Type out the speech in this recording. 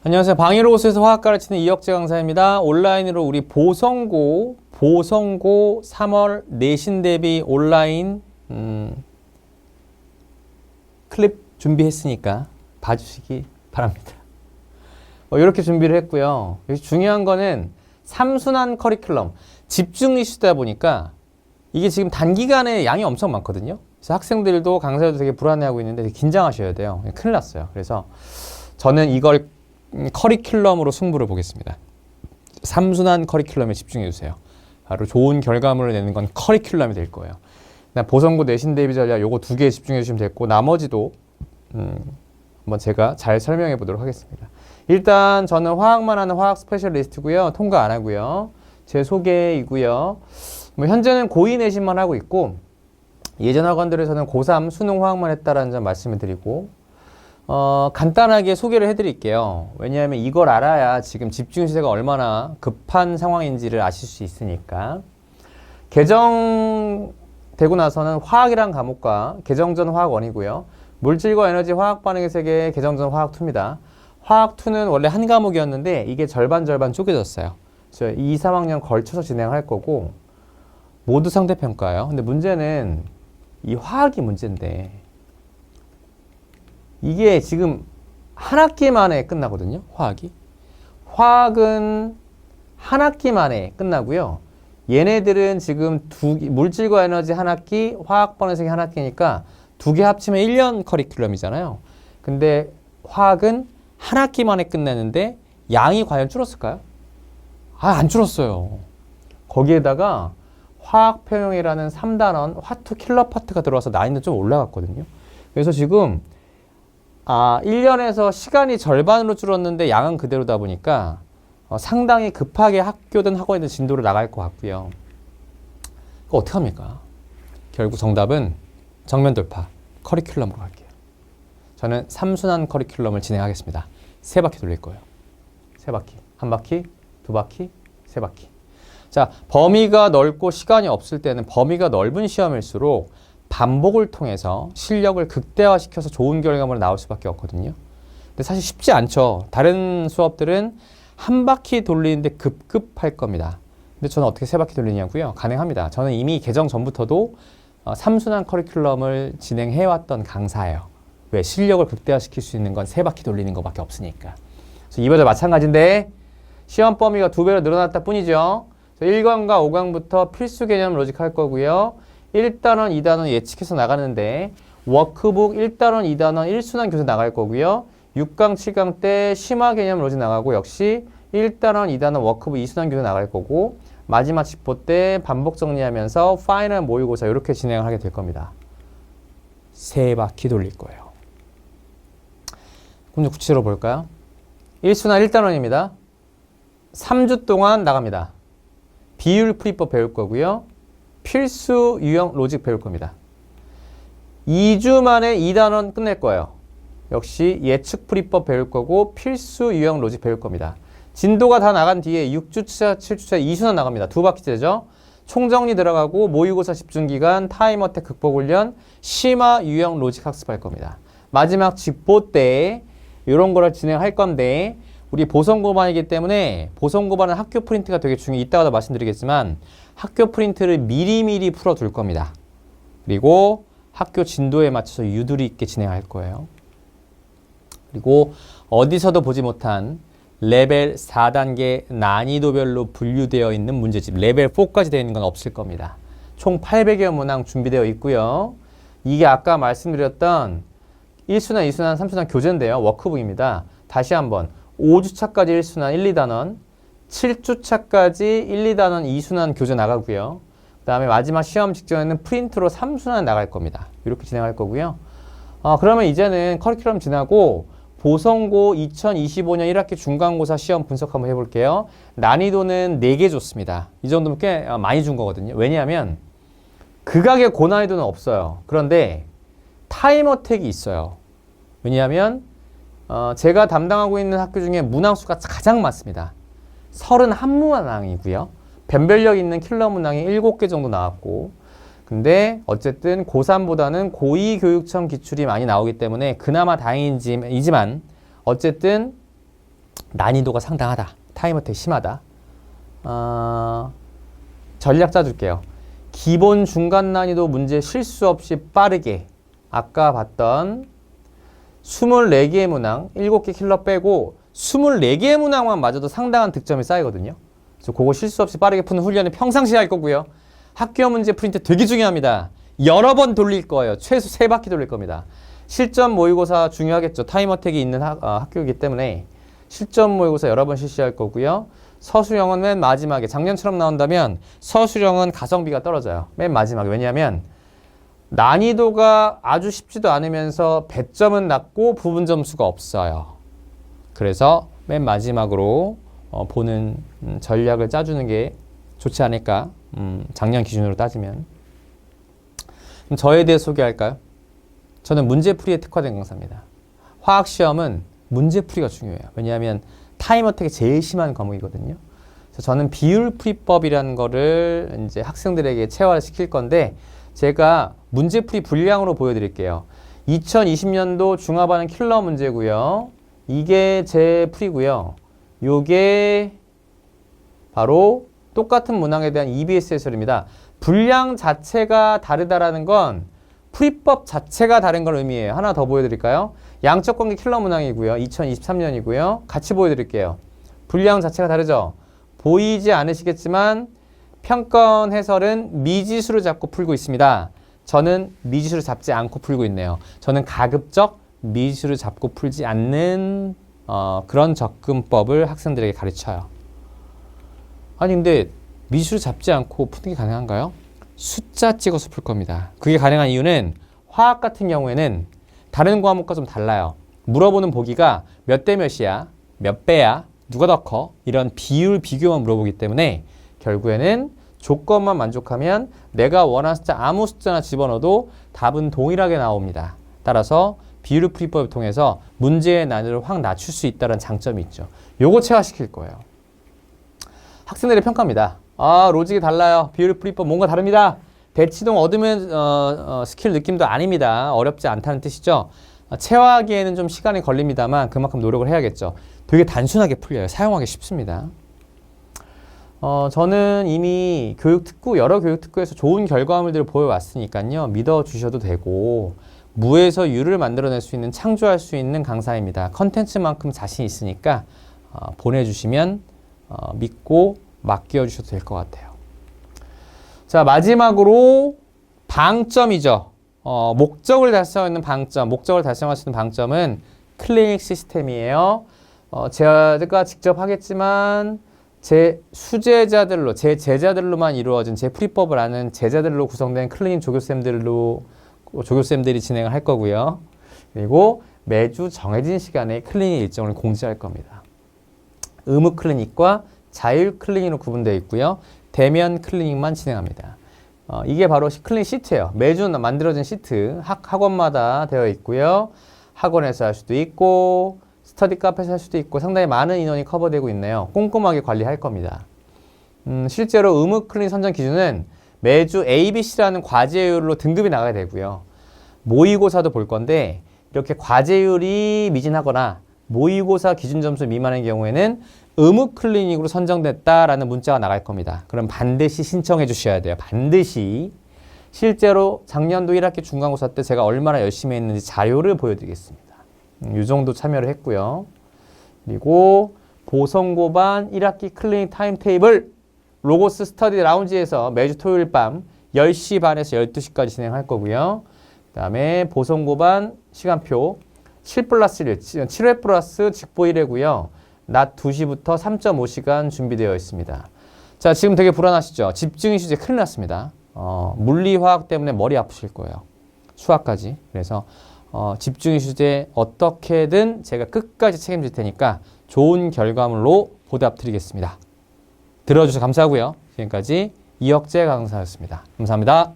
안녕하세요. 방위로고스에서 화학 가르치는 이혁재 강사입니다. 온라인으로 우리 보성고 3월 내신 대비 온라인 클립 준비했으니까 봐주시기 바랍니다. 이렇게 준비를 했고요. 여기 중요한 거는 삼순환 커리큘럼 집중 이슈다 보니까 이게 지금 단기간에 양이 엄청 많거든요. 그래서 학생들도 강사들도 되게 불안해하고 있는데 되게 긴장하셔야 돼요. 큰일 났어요. 그래서 저는 이걸 커리큘럼으로 승부를 보겠습니다. 삼순환 커리큘럼에 집중해 주세요. 바로 좋은 결과물을 내는 건 커리큘럼이 될 거예요. 보성고 내신 대비 전략 요거 두 개에 집중해 주시면 됐고 나머지도 한번 제가 잘 설명해 보도록 하겠습니다. 일단 저는 화학만 하는 화학 스페셜리스트고요. 통과 안 하고요. 제 소개이고요. 현재는 고2 내신만 하고 있고 예전 학원들에서는 고3 수능 화학만 했다라는 점 말씀을 드리고 간단하게 소개를 해드릴게요. 왜냐하면 이걸 알아야 지금 집중 시세가 얼마나 급한 상황인지를 아실 수 있으니까. 개정되고 나서는 화학이란 과목과 개정전 화학 1이고요. 물질과 에너지 화학 반응의 세계 개정전 화학 2입니다. 화학 2는 원래 한 과목이었는데 이게 절반 쪼개졌어요. 그래서 2, 3학년 걸쳐서 진행할 거고 모두 상대평가예요. 근데 문제는 이 화학이 문제인데 이게 지금 한 학기 만에 끝나거든요. 화학은 한 학기 만에 끝나고요. 얘네들은 지금 물질과 에너지 한 학기, 화학 반응식이 한 학기니까 두 개 합치면 1년 커리큘럼이잖아요. 근데 화학은 한 학기 만에 끝내는데 양이 과연 줄었을까요? 안 줄었어요. 거기에다가 화학평형이라는 3단원 화투 킬러 파트가 들어와서 난이도 좀 올라갔거든요. 그래서 지금 1년에서 시간이 절반으로 줄었는데 양은 그대로다 보니까 상당히 급하게 학교든 학원이든 진도를 나갈 것 같고요. 그거 어떡합니까? 결국 정답은 정면 돌파, 커리큘럼으로 갈게요. 저는 삼순환 커리큘럼을 진행하겠습니다. 3바퀴 돌릴 거예요. 3바퀴. 1바퀴, 2바퀴, 3바퀴. 자, 범위가 넓고 시간이 없을 때는 범위가 넓은 시험일수록 반복을 통해서 실력을 극대화시켜서 좋은 결과물이 나올 수밖에 없거든요. 근데 사실 쉽지 않죠. 다른 수업들은 한 바퀴 돌리는데 급급할 겁니다. 근데 저는 어떻게 3바퀴 돌리냐고요? 가능합니다. 저는 이미 개정 전부터도 삼순환 커리큘럼을 진행해왔던 강사예요. 왜? 실력을 극대화시킬 수 있는 건 3바퀴 돌리는 것밖에 없으니까. 그래서 이번에도 마찬가지인데 시험 범위가 2배로 늘어났다 뿐이죠. 1강과 5강부터 필수 개념 로직 할 거고요. 1단원, 2단원 예측해서 나가는데 워크북 1단원, 2단원 1순환 교재 나갈 거고요. 6강, 7강 때 심화 개념 로직 나가고 역시 1단원, 2단원 워크북 2순환 교재 나갈 거고 마지막 집보 때 반복 정리하면서 파이널 모의고사 이렇게 진행을 하게 될 겁니다. 3바퀴 돌릴 거예요. 그럼 구체적으로 볼까요? 1순환 1단원입니다. 3주 동안 나갑니다. 비율 풀이법 배울 거고요. 필수 유형 로직 배울 겁니다. 2주 만에 2단원 끝낼 거예요. 역시 예측 풀이법 배울 거고 필수 유형 로직 배울 겁니다. 진도가 다 나간 뒤에 6주차, 7주차 2순환 나갑니다. 2바퀴째죠. 총정리 들어가고 모의고사 집중기간, 타임어택 극복훈련, 심화 유형 로직 학습할 겁니다. 마지막 집보 때 이런 거를 진행할 건데 우리 보성고반이기 때문에 보성고반은 학교 프린트가 되게 중요해요. 이따가도 말씀드리겠지만 학교 프린트를 미리미리 풀어둘 겁니다. 그리고 학교 진도에 맞춰서 유두리 있게 진행할 거예요. 그리고 어디서도 보지 못한 레벨 4단계 난이도별로 분류되어 있는 문제집 레벨 4까지 되어 있는 건 없을 겁니다. 총 800여 문항 준비되어 있고요. 이게 아까 말씀드렸던 1순환, 2순환, 3순환 교재인데요. 워크북입니다. 다시 한번 5주차까지 1순환 1, 2단원 7주차까지 1, 2단원 2순환 교재 나가고요. 그 다음에 마지막 시험 직전에는 프린트로 3순환 나갈 겁니다. 이렇게 진행할 거고요. 그러면 이제는 커리큘럼 지나고 보성고 2025년 1학기 중간고사 시험 분석 한번 해볼게요. 난이도는 4개 줬습니다. 이 정도면 꽤 많이 준 거거든요. 왜냐하면 극악의 고난이도는 없어요. 그런데 타임어택이 있어요. 왜냐하면 제가 담당하고 있는 학교 중에 문항수가 가장 많습니다. 31문항이고요. 변별력 있는 킬러 문항이 7개 정도 나왔고 근데 어쨌든 고3보다는 고2 교육청 기출이 많이 나오기 때문에 그나마 다행이지만 어쨌든 난이도가 상당하다. 타임 어택이 심하다. 전략 짜줄게요. 기본 중간 난이도 문제 실수 없이 빠르게 아까 봤던 24개의 문항, 7개 킬러 빼고 24개의 문항만 맞아도 상당한 득점이 쌓이거든요. 그래서 그거 실수 없이 빠르게 푸는 훈련은 평상시에 할 거고요. 학교 문제 프린트 되게 중요합니다. 여러 번 돌릴 거예요. 최소 3바퀴 돌릴 겁니다. 실전 모의고사 중요하겠죠. 타임어택이 있는 학교이기 때문에 실전 모의고사 여러 번 실시할 거고요. 서술형은 맨 마지막에 작년처럼 나온다면 서술형은 가성비가 떨어져요. 맨 마지막에. 왜냐하면 난이도가 아주 쉽지도 않으면서 배점은 낮고 부분 점수가 없어요. 그래서 맨 마지막으로 보는 전략을 짜주는 게 좋지 않을까. 작년 기준으로 따지면. 그럼 저에 대해 소개할까요? 저는 문제풀이에 특화된 강사입니다. 화학시험은 문제풀이가 중요해요. 왜냐하면 타임어택이 제일 심한 과목이거든요. 그래서 저는 비율풀이법이라는 거를 이제 학생들에게 체화를 시킬 건데 제가 문제풀이 분량으로 보여드릴게요. 2020년도 중화반응 킬러 문제고요. 이게 제 풀이고요. 요게 바로 똑같은 문항에 대한 EBS 해설입니다. 분량 자체가 다르다라는 건 풀이법 자체가 다른 걸 의미해요. 하나 더 보여드릴까요? 양적 관계 킬러 문항이고요. 2023년이고요. 같이 보여드릴게요. 분량 자체가 다르죠? 보이지 않으시겠지만 평가원 해설은 미지수를 잡고 풀고 있습니다. 저는 미지수를 잡지 않고 풀고 있네요. 저는 가급적 미지수를 잡고 풀지 않는 그런 접근법을 학생들에게 가르쳐요. 아니 근데 미지수를 잡지 않고 푸는 게 가능한가요? 숫자 찍어서 풀 겁니다. 그게 가능한 이유는 화학 같은 경우에는 다른 과목과 좀 달라요. 물어보는 보기가 몇 대 몇이야, 몇 배야, 누가 더 커? 이런 비율 비교만 물어보기 때문에 결국에는 조건만 만족하면 내가 원하는 숫자 아무 숫자나 집어넣어도 답은 동일하게 나옵니다. 따라서 비율 풀이법을 통해서 문제의 난이도를 확 낮출 수 있다는 장점이 있죠. 요거 체화시킬 거예요. 학생들의 평가입니다. 로직이 달라요. 비율 풀이법 뭔가 다릅니다. 대치동 얻으면 스킬 느낌도 아닙니다. 어렵지 않다는 뜻이죠. 체화하기에는 좀 시간이 걸립니다만 그만큼 노력을 해야겠죠. 되게 단순하게 풀려요. 사용하기 쉽습니다. 저는 이미 여러 교육특구에서 좋은 결과물들을 보여왔으니까요. 믿어주셔도 되고 무에서 유를 만들어낼 수 있는, 창조할 수 있는 강사입니다. 컨텐츠만큼 자신 있으니까 보내주시면 믿고 맡겨주셔도 될 것 같아요. 자, 마지막으로 방점이죠. 목적을 달성하는 방점, 목적을 달성할 수 있는 방점은 클리닉 시스템이에요. 제가 직접 하겠지만 제 수제자들로, 제 제자들로만 이루어진, 제 풀이법을 아는 제자들로 구성된 클리닉 조교쌤들이 진행을 할 거고요. 그리고 매주 정해진 시간에 클리닉 일정을 공지할 겁니다. 의무 클리닉과 자율 클리닉으로 구분되어 있고요. 대면 클리닉만 진행합니다. 이게 바로 클리닉 시트예요. 매주 만들어진 시트, 학원마다 되어 있고요. 학원에서 할 수도 있고 스터디 카페에서 할 수도 있고 상당히 많은 인원이 커버되고 있네요. 꼼꼼하게 관리할 겁니다. 실제로 의무 클리닉 선정 기준은 매주 ABC라는 과제율로 등급이 나가야 되고요. 모의고사도 볼 건데 이렇게 과제율이 미진하거나 모의고사 기준 점수 미만인 경우에는 의무 클리닉으로 선정됐다라는 문자가 나갈 겁니다. 그럼 반드시 신청해 주셔야 돼요. 반드시. 실제로 작년도 1학기 중간고사 때 제가 얼마나 열심히 했는지 자료를 보여드리겠습니다. 이 정도 참여를 했고요. 그리고 보성고반 1학기 클리닉 타임테이블 로고스 스터디 라운지에서 매주 토요일 밤 10시 반에서 12시까지 진행할 거고요. 그 다음에 보성고반 시간표 7+1, 7회 플러스 직보 1회고요. 낮 2시부터 3.5시간 준비되어 있습니다. 자, 지금 되게 불안하시죠? 집중이 주제 큰일 났습니다. 물리, 화학 때문에 머리 아프실 거예요. 수학까지. 그래서 집중이 주제 어떻게든 제가 끝까지 책임질 테니까 좋은 결과물로 보답드리겠습니다. 들어주셔서 감사하고요. 지금까지 이혁재 강사였습니다. 감사합니다.